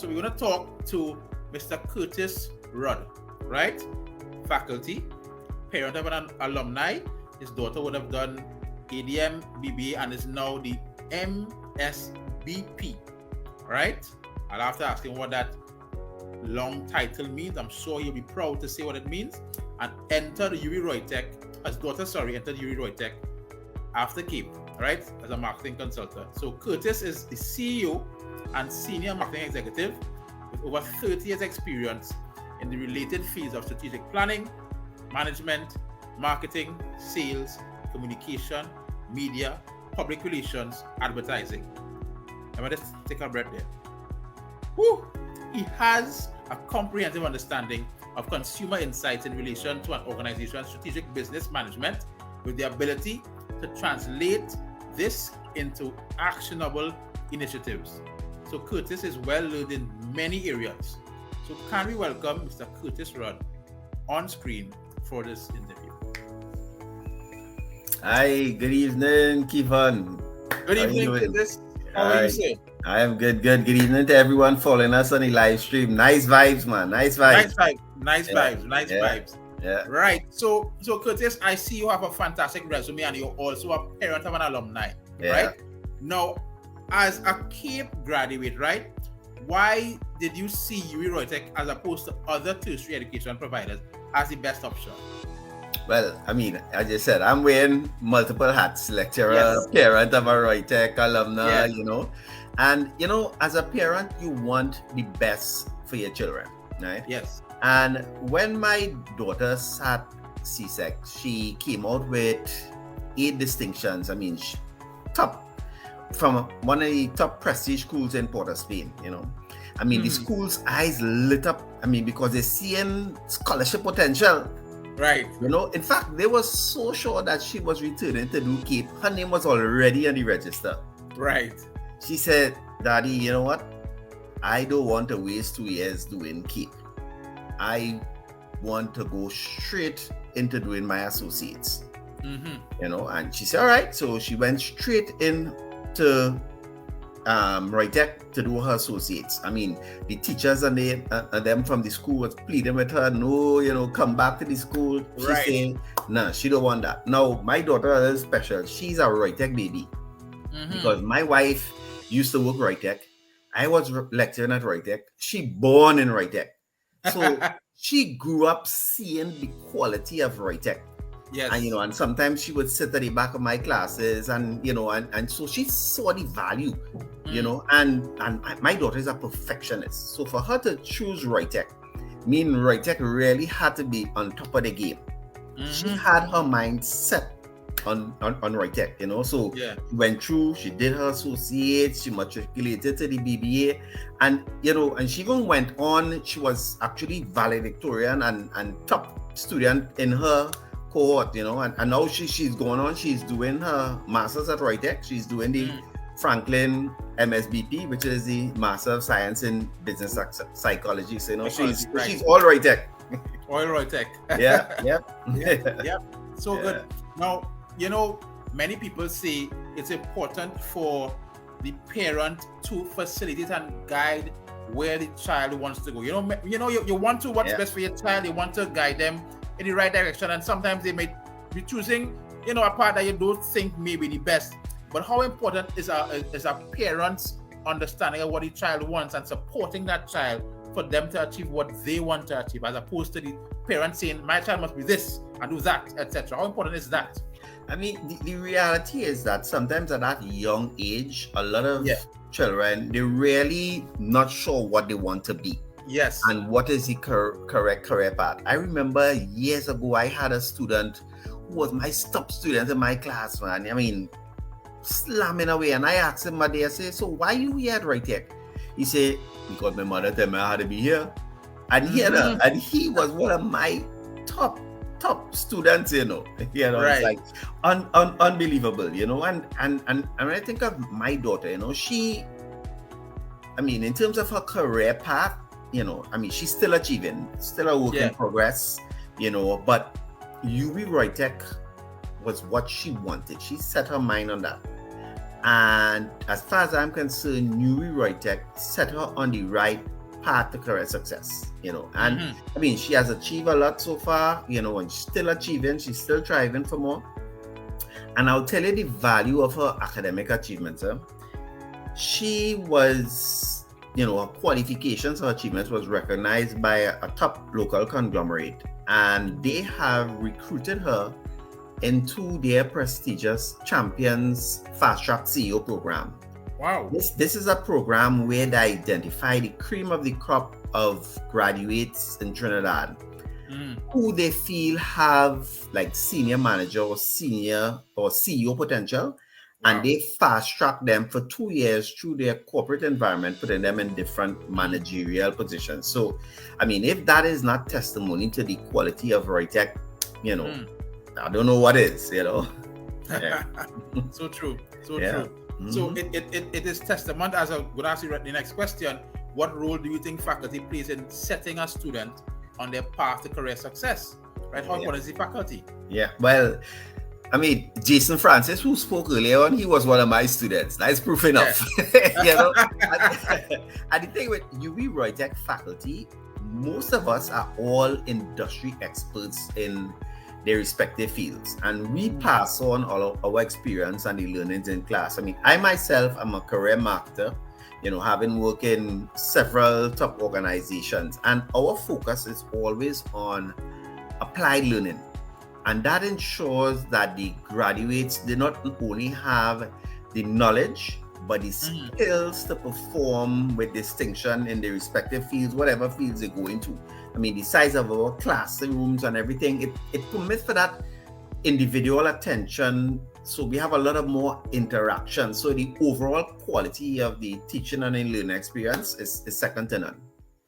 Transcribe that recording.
So we're going to talk to Mr. Kurtis Rudd, right? Faculty, parent of an alumni. His daughter would have done ADM, BBA, and is now the MSBP, right? I'll have to ask him what that long title means. I'm sure he'll be proud to say what it means. And enter the UWI-ROYTEC, his daughter, entered UWI-ROYTEC after Cape, right, as a marketing consultant. So Kurtis is the CEO and senior marketing executive with over 30 years experience in the related fields of strategic planning, management, marketing, sales, communication, media, public relations, advertising. Let me just take a breath there. Woo! He has a comprehensive understanding of consumer insights in relation to an organization's strategic business management, with the ability to translate this into actionable initiatives. So Kurtis is well learned in many areas. So can we welcome Mr. Kurtis Rudd on screen for this interview? Hi, good evening, Kevin. Good evening, Kurtis. How are you, sir? I am good. Good evening to everyone following us on the live stream. Nice vibes, man. Nice vibes. Nice vibes. Yeah. Right. So Kurtis, I see you have a fantastic resume and you're also a parent of an alumni. Yeah. Right? Now, as a Cape graduate, right? Why did you see UWI-ROYTEC as opposed to other tertiary education providers as the best option? Well, I mean, as you said, I'm wearing multiple hats: lecturer, parent of a ROYTEC, alumni, And, as a parent, you want the best for your children, right? Yes. And when my daughter sat CSEC, she came out with 8 distinctions. I mean, from one of the top prestige schools in Port of Spain, I mean, the school's eyes lit up, because they're seeing scholarship potential. Right. In fact, they were so sure that she was returning to do Cape. Her name was already on the register. Right. She said, Daddy, you know what? I don't want to waste 2 years doing Cape. I want to go straight into doing my associates. And she said, all right. So she went straight into ROYTEC to do her associates. I mean, the teachers and them from the school was pleading with her, no, come back to the school. She's saying, no, she don't want that. Now, my daughter is special. She's a ROYTEC baby. Because my wife used to work ROYTEC. I was lecturing at ROYTEC. She born in ROYTEC. So she grew up seeing the quality of ROYTEC. Yes. And and sometimes she would sit at the back of my classes and so she saw the value, and my daughter is a perfectionist. So for her to choose ROYTEC, ROYTEC really had to be on top of the game. She had her mind set on ROYTEC, so she went through, she did her associates, she matriculated to the BBA, and and she even went on, she was actually valedictorian and top student in her cohort, and now she's going on, she's doing her master's at ROYTEC. She's doing the Franklin MSBP, which is the Master of Science in Business Psychology. So she's all ROYTEC. All ROYTEC. Yeah. So good. Now, many people say it's important for the parent to facilitate and guide where the child wants to go. You want to what's best for your child. You want to guide them in the right direction, and sometimes they may be choosing, a path that you don't think may be the best. But how important is a parent's understanding of what the child wants and supporting that child for them to achieve what they want to achieve, as opposed to the parent saying, my child must be this and do that, etc. How important is that? The reality is that sometimes at that young age, a lot of children, they're really not sure what they want to be. Yes. And what is the correct career path. I remember years ago, I had a student who was my top student in my class, man. Slamming away. And I asked him one day, I said, so why you here at ROYTEC? He said, because my mother told me I had to be here. And and he was one of my top students, Right. It's like unbelievable, and when I think of my daughter, she, in terms of her career path, she's still achieving, still a work in progress, but UWI-ROYTEC was what she wanted. She set her mind on that. And as far as I'm concerned, UWI-ROYTEC set her on the right path to career success, and I mean, she has achieved a lot so far, and she's still achieving, she's still striving for more. And I'll tell you the value of her academic achievements. She was, her qualifications, her achievements was recognized by a top local conglomerate, and they have recruited her into their prestigious Champions Fast Track CEO program. Wow. This is a program where they identify the cream of the crop of graduates in Trinidad who they feel have like senior manager or senior or CEO potential. Wow. And they fast track them for 2 years through their corporate environment, putting them in different managerial positions. So, I mean, if that is not testimony to the quality of ROYTEC, I don't know what is, Yeah. So true. So yeah. true. So it is testament, as I'm going to ask you the next question, what role do you think faculty plays in setting a student on their path to career success? Right? How important is the faculty? Yeah, well, I mean, Jason Francis, who spoke earlier on, he was one of my students. That's proof enough. Yeah. And the thing with UWI-ROYTEC faculty, most of us are all industry experts in their respective fields, and we pass on all of our experience and the learnings in class. I mean, I myself am a career marketer, having worked in several top organizations, and our focus is always on applied learning, and that ensures that the graduates, they not only have the knowledge but the skills to perform with distinction in their respective fields, whatever fields they go into. I mean, the size of our classrooms and everything, it permits for that individual attention. So we have a lot of more interaction. So the overall quality of the teaching and learning experience is second to none.